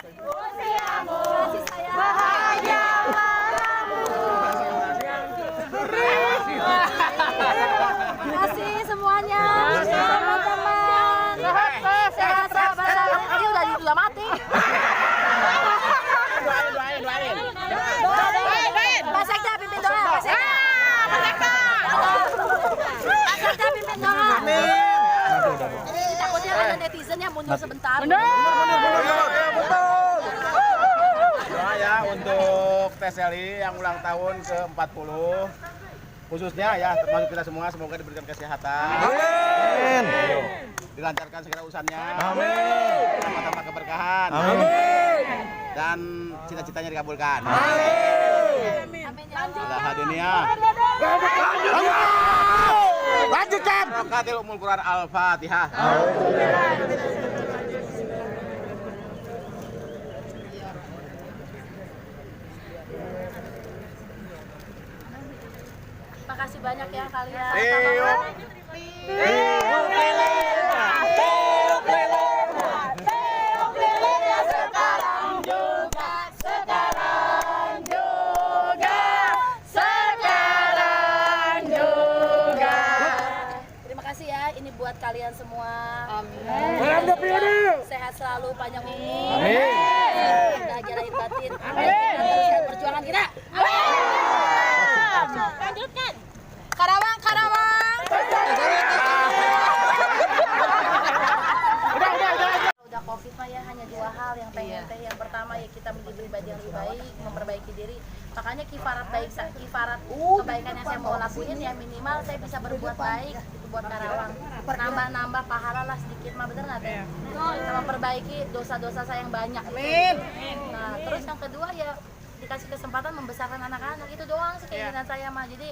Usiamu bahagia padamu. Terima kasih semuanya, teman-teman. Sehat, sahabat. Ini udah mati. Doain. Pak Sekda pimpin doa. Pak Sekda pimpin doa. Takutnya ada netizen yang mundur sebentar. Mundur. Doa ya untuk Teh Sally yang ulang tahun ke-40. Khususnya ya termasuk kita semua, semoga diberikan kesehatan. Amin. Dilancarkan segala urusannya. Amin. Tambah keberkahan. Amin. Dan cita-citanya dikabulkan. Amin. Allah dunia. Lanjutkan. Rakatil Ummul Quran Al-Fatihah. Makasih banyak ya kalian. Terima kasih ya, ini buat kalian semua. Amin. Sehat selalu, panjang umur. Amin. Bahagia lahir batin. Amin. Teruskan perjuangan kita. Amin. Lanjutkan. Karawang. Udah COVID mah ya hanya dua hal yang pengen teh. Yang pertama ya kita menjadi pribadi yang lebih baik, memperbaiki diri. Makanya kifarat kebaikan yang saya mau lakuin ya minimal saya bisa berbuat baik itu buat Karawang. Nambah pahala lah sedikit mah, bener nggak teh? Sama perbaiki dosa-dosa saya yang banyak. Amin. Nah terus yang kedua ya dikasih kesempatan membesarkan anak-anak, itu doang sih keinginan saya mah. Jadi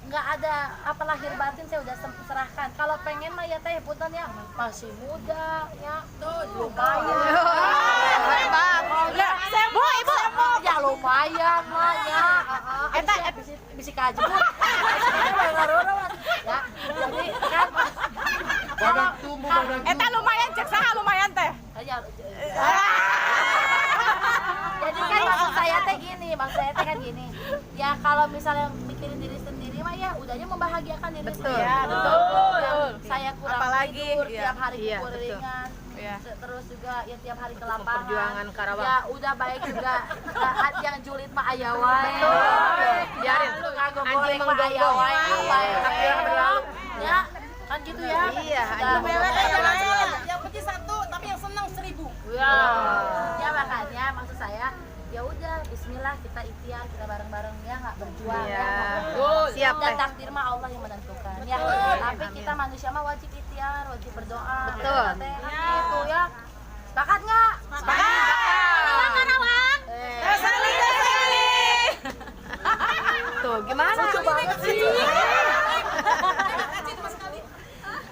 nggak ada apa lahir batin saya udah serahkan. Kalau pengen mah ya teh punten ya masih muda ya tuh lumayan. Hebat. Ibu. Ya lumayan mah ya. Eta bisi kaji Bu. Ya. Jadi kan Eta lumayan cek saha lumayan teh. Jadi kan maksud saya teh kan gini. Ya kalau misalnya mikirin diri sendiri mah ya udahnya membahagiakan diri sendiri. Ya, betul. Saya kurang Apalagi, tidur, iya. tiap hari Iya, kukur ringan. Iya. Terus juga ya tiap hari ke lapangan. Perjuangan Karawang. Ya udah baik juga. Yang julid mah aya wae. Biarin. Kagok Anjing goreng mah aya menggonggong. wae. Iya. Ya, kan gitu ya. Iya, Yang penting satu, tapi yang senang 1000. Ya makanya maksud saya ya udah bismillah kita ikhtiar, kita bareng-bareng ya nggak berjuang Iya. ya. Siap, Dan Teh. takdir mah Allah yang menentukan ya. Tapi kita manusia mah wajib ikhtiar, wajib berdoa. Betul. Itu ya. Sepakat nggak? Sepakat. Karawang. Tuh, gimana?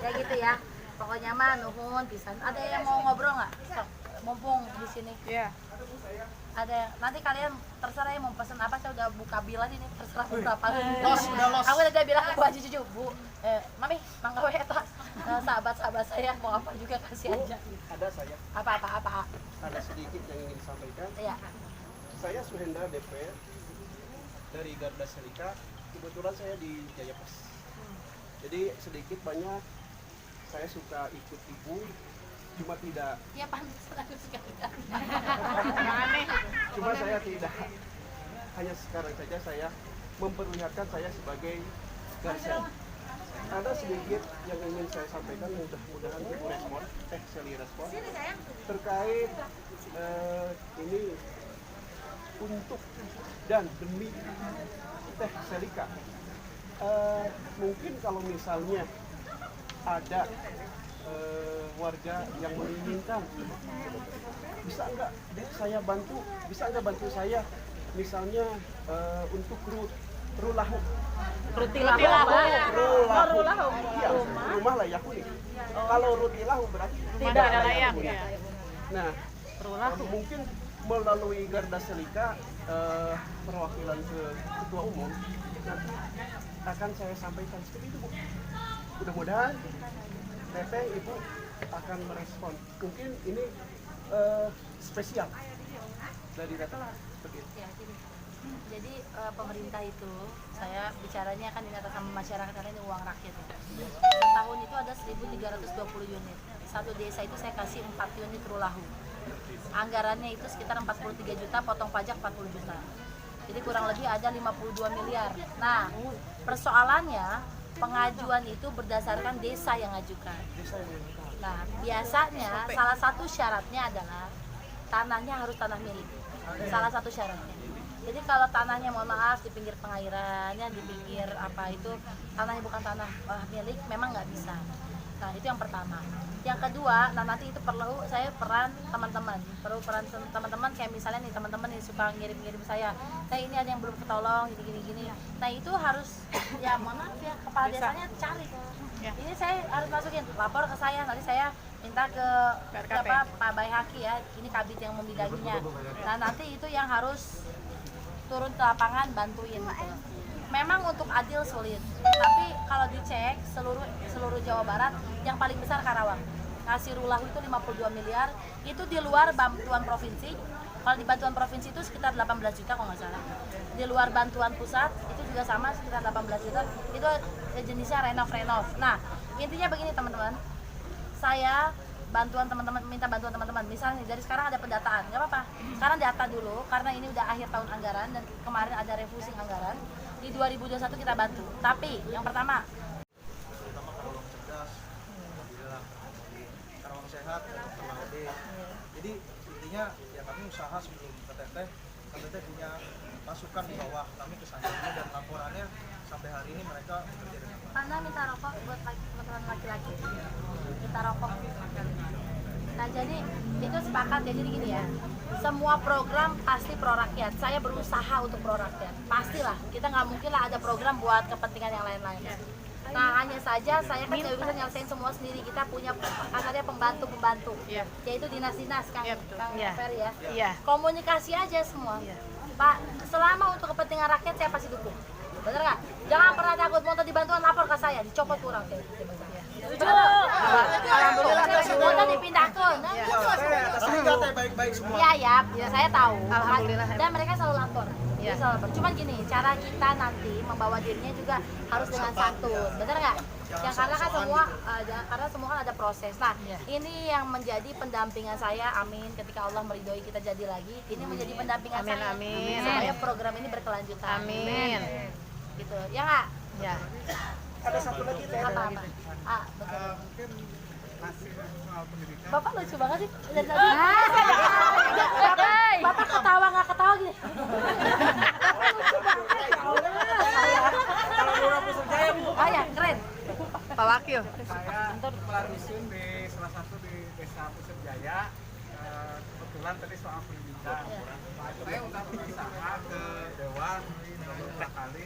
Ya gitu ya. Pokoknya mah nuhun pisan. Ada yang mau ngobrol nggak? Mumpung di sini. Iya. Ada yang, nanti kalian terserah ya mau pesen apa, saya udah buka bilan ini terserah berapa. Los. Aku udah bilang ke Bu Haji Juju, Bu, Mami, mangga we eta. Sahabat-sahabat saya mau apa juga kasih aja. Ada saya, Apa. ada sedikit yang ingin disampaikan. Iya. Saya Suhendra DP dari Garda Selika. Kebetulan saya di Jayapos. Jadi sedikit banyak saya suka ikut ibu, cuma tidak. Ya pantas aku sekali. Cuma saya tidak. Hanya sekarang saja saya memperlihatkan saya sebagai garsen. Ada sedikit yang ingin saya sampaikan, mudah-mudahan ibu respon, Sally respon terkait ini untuk dan demi Teh Selika. Mungkin kalau misalnya ada warga yang menginginkan, bisa nggak saya bantu, saya misalnya untuk rulahu. Rutilahu. Iya, rumah layak huni. Kalau rutilahu berarti Tidak ada layak. Nah, mungkin melalui Garda Selika perwakilan ke Ketua Umum nanti akan saya sampaikan seperti itu, Bu. Mudah-mudahan Teteh Ibu akan merespon. Mungkin ini spesial dari data seperti itu. Ya, gini. Jadi pemerintah itu, saya bicaranya kan ini atas nama masyarakat karena ini uang rakyat ya. Setahun itu ada 1.320 unit. Satu desa itu saya kasih 4 unit rulahu. Anggarannya itu sekitar 43 juta, potong pajak 40 juta. Jadi kurang lebih ada 52 miliar. Nah, persoalannya pengajuan itu berdasarkan desa yang ngajukan. Nah, biasanya salah satu syaratnya adalah tanahnya harus tanah milik. Salah satu syaratnya. Jadi kalau tanahnya mohon maaf di pinggir pengairannya, di pinggir apa itu tanahnya bukan tanah milik, memang nggak bisa. Nah itu yang pertama. Yang kedua, nah nanti itu perlu saya peran teman-teman, kayak misalnya nih teman-teman yang suka ngirim-ngirim saya ini ada yang belum ketolong gini. Nah itu harus ya mohon maaf ya kepala desanya cari. Ini saya harus masukin lapor ke saya, nanti saya minta ke siapa Pak Bayhaki ya, ini kabit yang membidanginya. Nah nanti itu yang harus turun ke lapangan bantuin gitu. Memang untuk adil sulit, tapi kalau dicek seluruh Jawa Barat yang paling besar Karawang. Ngasih rulahu itu 52 miliar, itu di luar bantuan provinsi. Kalau di bantuan provinsi itu sekitar 18 juta kalau nggak salah. Di luar bantuan pusat itu juga sama sekitar 18 juta. Itu jenisnya renov. Nah, intinya begini teman-teman. Saya minta bantuan teman-teman. Misalnya dari sekarang ada pendataan, nggak apa-apa. Sekarang data dulu, karena ini udah akhir tahun anggaran dan kemarin ada refusing anggaran. Di 2021 kita bantu. Tapi yang pertama, Karawang cerdas, alhamdulillah. Karawang sehat, Karawang gede. Jadi intinya ya kami usaha sebelum ke Teteh punya masukan di bawah kami ke sana dan laporannya sampai hari ini mereka bekerja dengan baik. Anda minta rokok buat teman-teman laki-laki. Minta rokok. Nah jadi itu sepakat ya, jadi gini ya. Semua program pasti pro rakyat. Saya berusaha untuk pro rakyat. Pastilah, kita nggak mungkin lah ada program buat kepentingan yang lain-lain. Nah hanya saja saya kan nggak bisa nyelesain semua sendiri. Kita punya ada pembantu, yaitu dinas-dinas Kang Ferry ya. Komunikasi aja semua. Pak, selama untuk kepentingan rakyat saya pasti dukung. Bener nggak? Jangan pernah takut, mau dibantuan lapor ke saya, dicopot kurang kayak gitu. Alhamdulillah semuanya dipindahkan. Baik-baik semua. Iya, saya tahu. Dan mereka selalu lapor. Selalu lapor. Cuman gini, cara kita nanti membawa dirinya juga harus dengan santun. Bener nggak? Ya karena kan semua kan ada proses. Nah, ini yang menjadi pendampingan saya. Amin. Ketika Allah meridhoi kita jadi lagi, ini menjadi pendampingan saya. Amin. Supaya program ini berkelanjutan. Amin. Gitu. Ya nggak? Ya. Ada satu lagi Teh. Apa? Betul. Mungkin masih soal pendidikan. Bapak lucu banget sih. Dari tadi. Bapak ketawa nggak ketawa gini. Lucu banget. Oh ya, keren. Pak Wakil. Saya kepala dusun di salah satu di desa Pusat Jaya. Kebetulan tadi soal pendidikan. Saya udah berusaha ke Dewan beberapa kali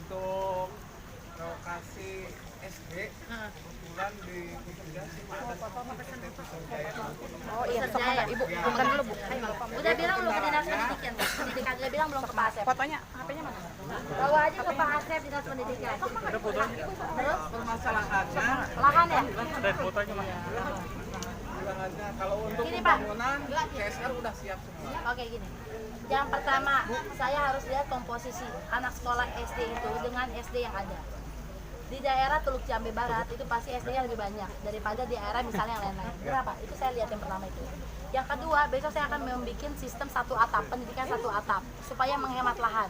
untuk lokasi SD. Kebetulan di Pusat Jaya. Oh iya, sok Mbak. Ibu, bukan dulu, Bu. Udah bilang belum ke dinas pendidikan. Pendidikan udah bilang belum ke Pak Asep. Fotonya, HP-nya mana? Bawa aja ke Pak Asep dinas pendidikan. Terus Permasalahannya lahan ya? bilangannya kalau untuk Gini, Pak. pembangunan CSR udah siap semua. Oke gini. Yang pertama, saya harus lihat komposisi anak sekolah SD itu dengan SD yang ada. Di daerah Teluk Jambe Barat itu pasti SD-nya lebih banyak daripada di daerah misalnya yang lain-lain. Kenapa? Itu saya lihat yang pertama itu. Yang kedua, besok saya akan membuat sistem satu atap, pendidikan satu atap supaya menghemat lahan.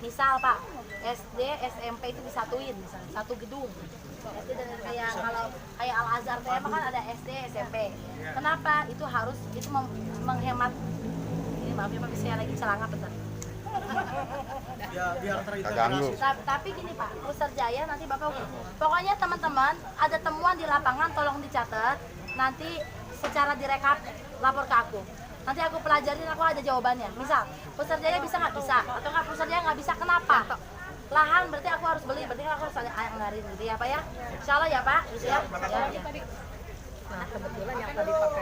Misal Pak, SD, SMP itu disatuin, misalnya satu gedung. SD dan kayak Al Azhar tema kan ada SD, SMP. Kenapa? Itu harus menghemat. Ini maaf ya Pak, saya lagi celana bentar. Ya biar terintegrasi. Tapi gini Pak, Pusat Jaya nanti Bapak pokoknya teman-teman ada temuan di lapangan tolong dicatat, nanti secara direkap lapor ke aku. Nanti aku pelajarin, aku ada jawabannya. Misal, Pusat Jaya bisa nggak bisa, atau nggak Pusat Jaya nggak bisa, kenapa? Lahan berarti aku harus beli, berarti aku harus ada anggarin gitu ya Pak ya. Insya Allah ya Pak, gitu ya.